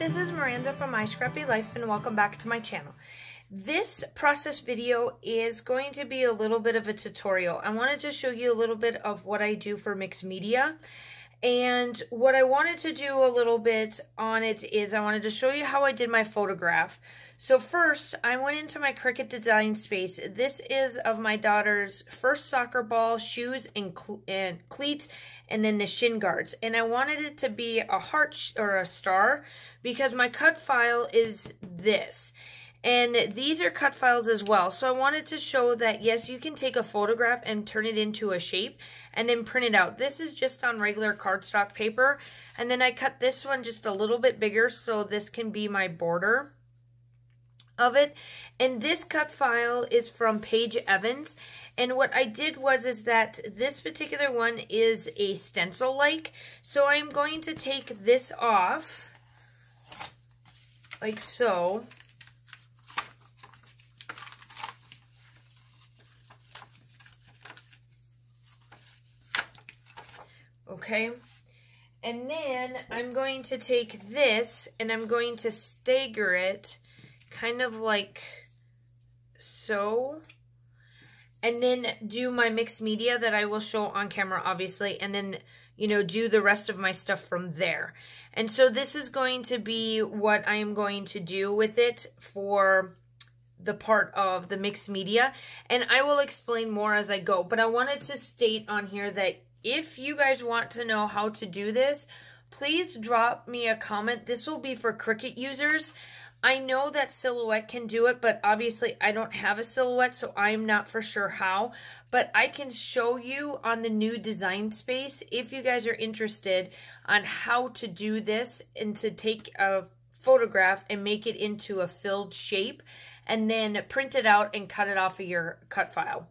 this is Miranda from My Scrappy Life and welcome back to my channel. This process video is going to be a little bit of a tutorial. I wanted to show you a little bit of what I do for mixed media. And what I wanted to do a little bit on it is I wanted to show you how I did my photograph. So first, I went into my Cricut design space. This is of my daughter's first soccer ball, shoes, and cleats, and then the shin guards. And I wanted it to be a heart or a star because my cut file is this. And these are cut files as well. So I wanted to show that, yes, you can take a photograph and turn it into a shape and then print it out. This is just on regular cardstock paper. And then I cut this one just a little bit bigger so this can be my border of it. And this cut file is from Paige Evans. And what I did is that this particular one is a stencil like. So I'm going to take this off like so. Okay, and then I'm going to take this and I'm going to stagger it kind of like so, and then do my mixed media that I will show on camera obviously, and then, you know, do the rest of my stuff from there. And so this is going to be what I am going to do with it for the part of the mixed media, and I will explain more as I go. But I wanted to state on here that if you guys want to know how to do this, please drop me a comment. This will be for Cricut users. I know that Silhouette can do it, but obviously I don't have a Silhouette, so I'm not for sure how. But I can show you on the new design space, if you guys are interested, on how to do this and to take a photograph and make it into a filled shape and then print it out and cut it off of your cut file,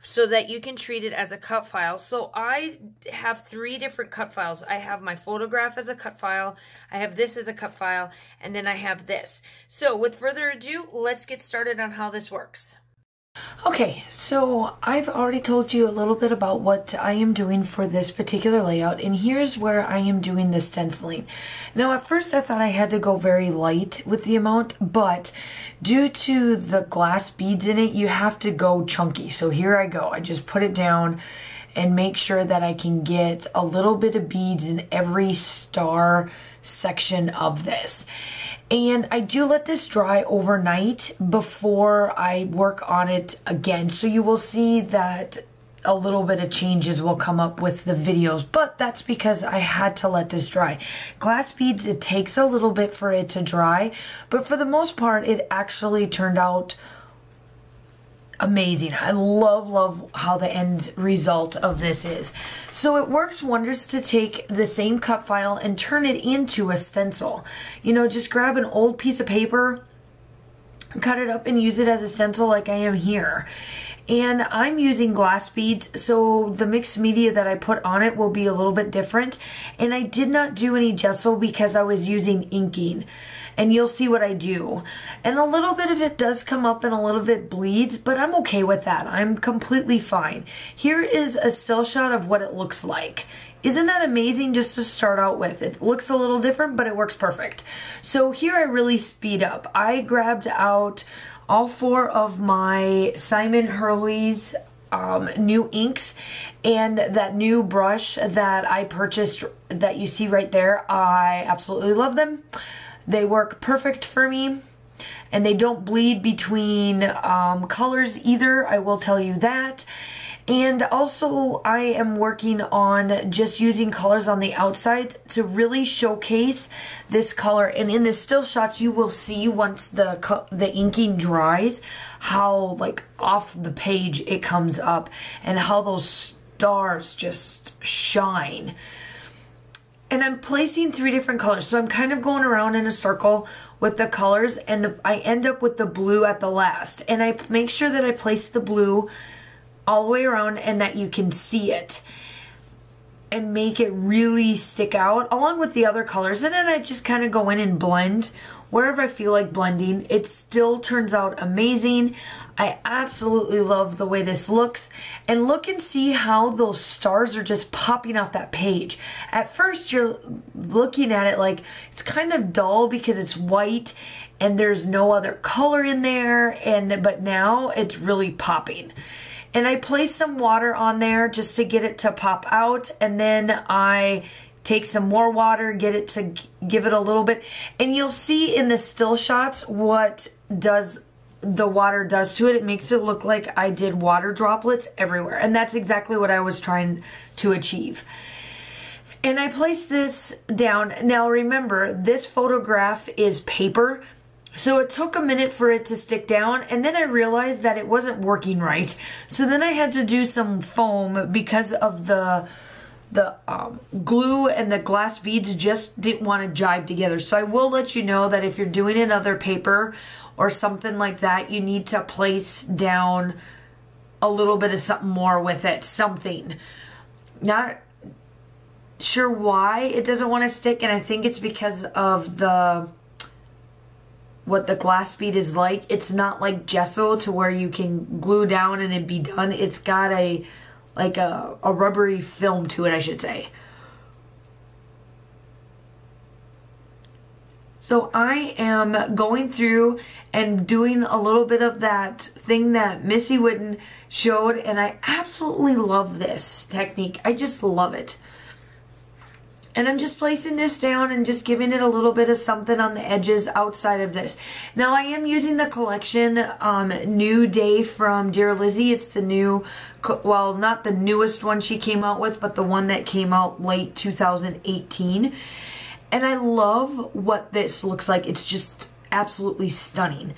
so that you can treat it as a cut file. So I have 3 different cut files. I have my photograph as a cut file, I have this as a cut file, and then I have this. So with further ado, let's get started on how this works. Okay, so I've already told you a little bit about what I am doing for this particular layout, and here's where I am doing the stenciling. Now at first I thought I had to go very light with the amount, but due to the glass beads in it, you have to go chunky. So here I go. I just put it down and make sure that I can get a little bit of beads in every star section of this. And I do let this dry overnight before I work on it again. So you will see that a little bit of changes will come up with the videos, but that's because I had to let this dry. Glass beads, it takes a little bit for it to dry, but for the most part, it actually turned out amazing. I love how the end result of this is. So it works wonders to take the same cut file and turn it into a stencil. You know, just grab an old piece of paper, cut it up and use it as a stencil like I am here. And I'm using glass beads, so the mixed media that I put on it will be a little bit different. And I did not do any gesso because I was using inking. And you'll see what I do. And a little bit of it does come up and a little bit bleeds, but I'm okay with that. I'm completely fine. Here is a still shot of what it looks like. Isn't that amazing just to start out with? It looks a little different, but it works perfect. So here I really speed up. I grabbed out all 4 of my Simon Hurley's new inks and that new brush that I purchased that you see right there. I absolutely love them. They work perfect for me, and they don't bleed between colors either, I will tell you that. And also I am working on just using colors on the outside to really showcase this color. And in the still shots, you will see once the inking dries, how like off the page it comes up and how those stars just shine. And I'm placing 3 different colors. So I'm kind of going around in a circle with the colors, and I end up with the blue at the last. And I make sure that I place the blue all the way around and that you can see it and make it really stick out along with the other colors. And then I just kind of go in and blend wherever I feel like blending. It still turns out amazing. I absolutely love the way this looks. And look and see how those stars are just popping off that page. At first you're looking at it like it's kind of dull because it's white and there's no other color in there, but now it's really popping. And I place some water on there just to get it to pop out, and then I take some more water, get it to give it a little bit, and you'll see in the still shots what the water does to it. It makes it look like I did water droplets everywhere, and that's exactly what I was trying to achieve. And I place this down. Now remember, this photograph is paper, so it took a minute for it to stick down, and then I realized that it wasn't working right. So then I had to do some foam because of the glue and the glass beads just didn't want to jive together. So I will let you know that if you're doing another paper or something like that, you need to place down a little bit of something more with it, something. Not sure why it doesn't want to stick, and I think it's because of what the glass bead is like. It's not like gesso to where you can glue down and it'd be done. It's got a rubbery film to it, I should say. So I am going through and doing a little bit of that thing that Missy Whitten showed, and I absolutely love this technique. I just love it. And I'm just placing this down and just giving it a little bit of something on the edges outside of this. Now I am using the collection New Day from Dear Lizzie. It's the new, well, not the newest one she came out with, but the one that came out late 2018. And I love what this looks like. It's just absolutely stunning.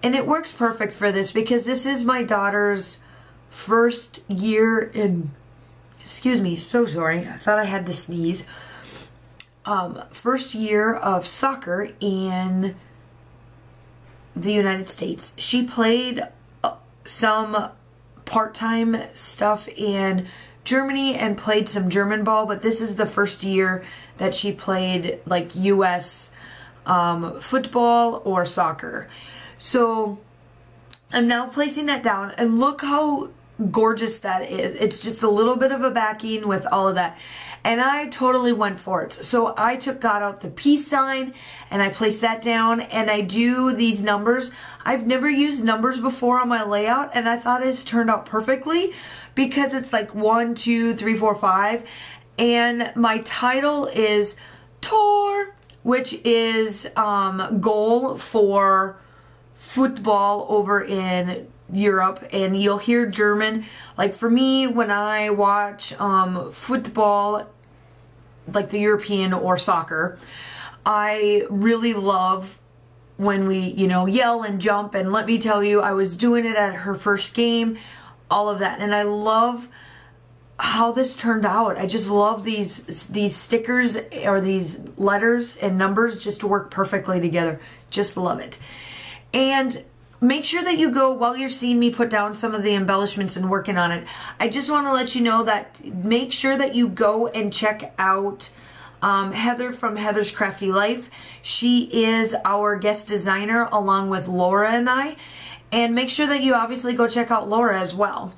And it works perfect for this because this is my daughter's first year in, excuse me, so sorry. I thought I had to sneeze. First year of soccer in the United States. She played some part-time stuff in Germany and played some German ball, but this is the first year that she played like US football or soccer. So I'm now placing that down, and look how gorgeous that is. It's just a little bit of a backing with all of that, and I totally went for it. So I got out the peace sign and I placed that down, and I do these numbers. I've never used numbers before on my layout, and I thought it's turned out perfectly because it's like 1, 2, 3, 4, 5, and my title is TOR, which is goal for football over in Europe. And you'll hear German. Like for me, when I watch football, like the European or soccer, I really love when we, you know, yell and jump. And let me tell you, I was doing it at her first game, all of that. And I love how this turned out. I just love these stickers or these letters and numbers just work perfectly together. Just love it. And make sure that you go, while you're seeing me put down some of the embellishments and working on it, I just want to let you know that make sure that you go and check out Heather from Heather's Crafty Life. She is our guest designer along with Laura and I. And make sure that you obviously go check out Laura as well.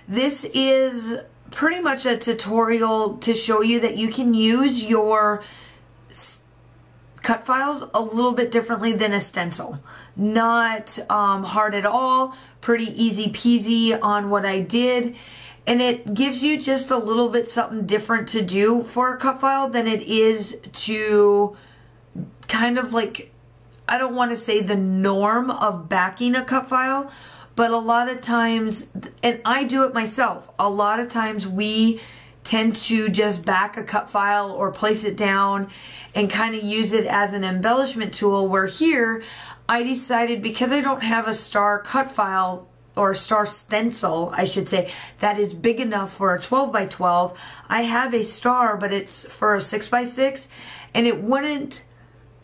This is pretty much a tutorial to show you that you can use your cut files a little bit differently than a stencil. Not hard at all, pretty easy peasy on what I did, and it gives you just a little bit something different to do for a cut file than it is to kind of like, I don't want to say the norm of backing a cut file, but a lot of times, and I do it myself, a lot of times we tend to just back a cut file or place it down and kind of use it as an embellishment tool, where here I decided, because I don't have a star cut file or a star stencil, I should say, that is big enough for a 12 by 12. I have a star, but it's for a 6 by 6, and it wouldn't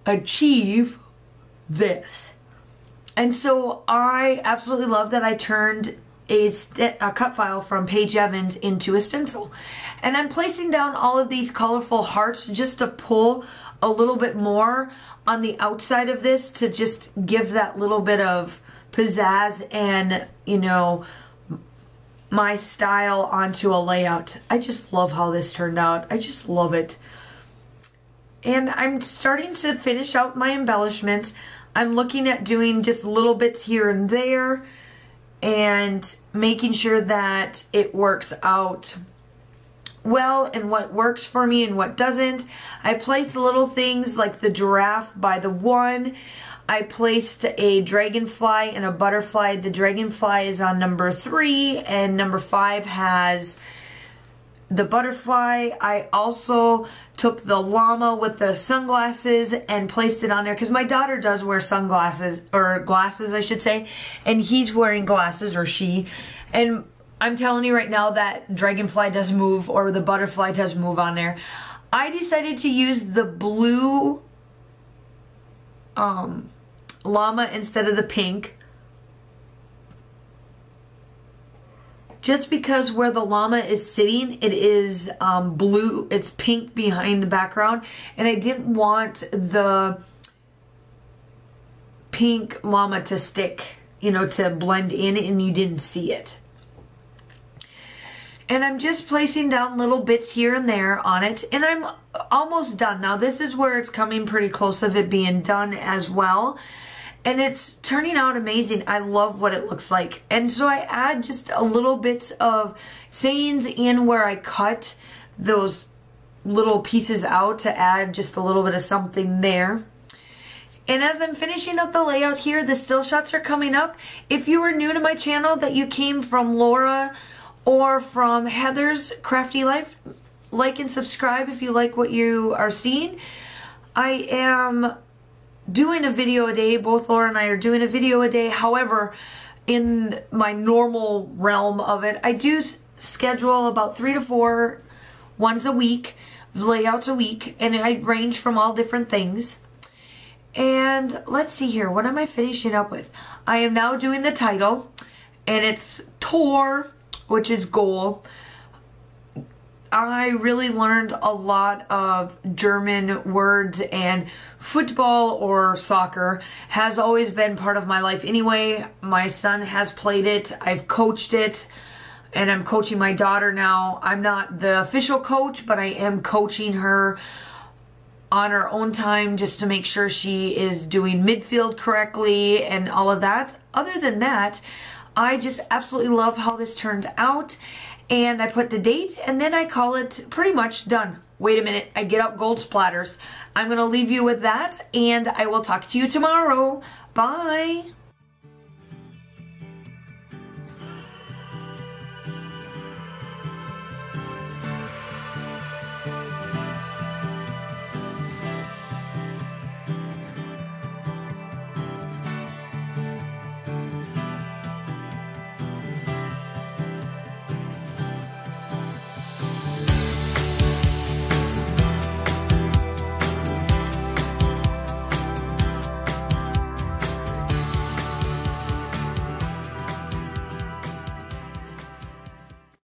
achieve this. And so I absolutely love that I turned a cut file from Paige Evans into a stencil. And I'm placing down all of these colorful hearts just to pull a little bit more on the outside of this to just give that little bit of pizzazz and, you know, my style onto a layout. I just love how this turned out. I just love it. And I'm starting to finish out my embellishments. I'm looking at doing just little bits here and there and making sure that it works out well and what works for me and what doesn't. I placed little things like the giraffe by the 1. I placed a dragonfly and a butterfly. The dragonfly is on number 3 and number 5 has the butterfly. I also took the llama with the sunglasses and placed it on there because my daughter does wear sunglasses, or glasses I should say, and he's wearing glasses, or she. And I'm telling you right now that dragonfly does move, or the butterfly does move on there. I decided to use the blue llama instead of the pink, just because where the llama is sitting, it is blue, it's pink behind the background, and I didn't want the pink llama to stick, you know, to blend in and you didn't see it. And I'm just placing down little bits here and there on it, and I'm almost done. Now this is where it's coming pretty close of it being done as well. And it's turning out amazing. I love what it looks like. And so I add just a little bits of sayings in where I cut those little pieces out to add just a little bit of something there. And as I'm finishing up the layout here, the still shots are coming up. If you are new to my channel, that you came from Laura or from Heather's Crafty Life, like and subscribe if you like what you are seeing. I am doing a video a day. Both Laura and I are doing a video a day. However, in my normal realm of it, I do schedule about 3 to 4 ones a week, layouts a week, and I range from all different things. And let's see here, what am I finishing up with? I am now doing the title, and it's TOR, which is goal. I really learned a lot of German words, and football or soccer has always been part of my life anyway. My son has played it, I've coached it, and I'm coaching my daughter now. I'm not the official coach, but I am coaching her on her own time just to make sure she is doing midfield correctly and all of that. Other than that, I just absolutely love how this turned out. And I put the date, and then I call it pretty much done. Wait a minute, I get out gold splatters. I'm going to leave you with that, and I will talk to you tomorrow. Bye.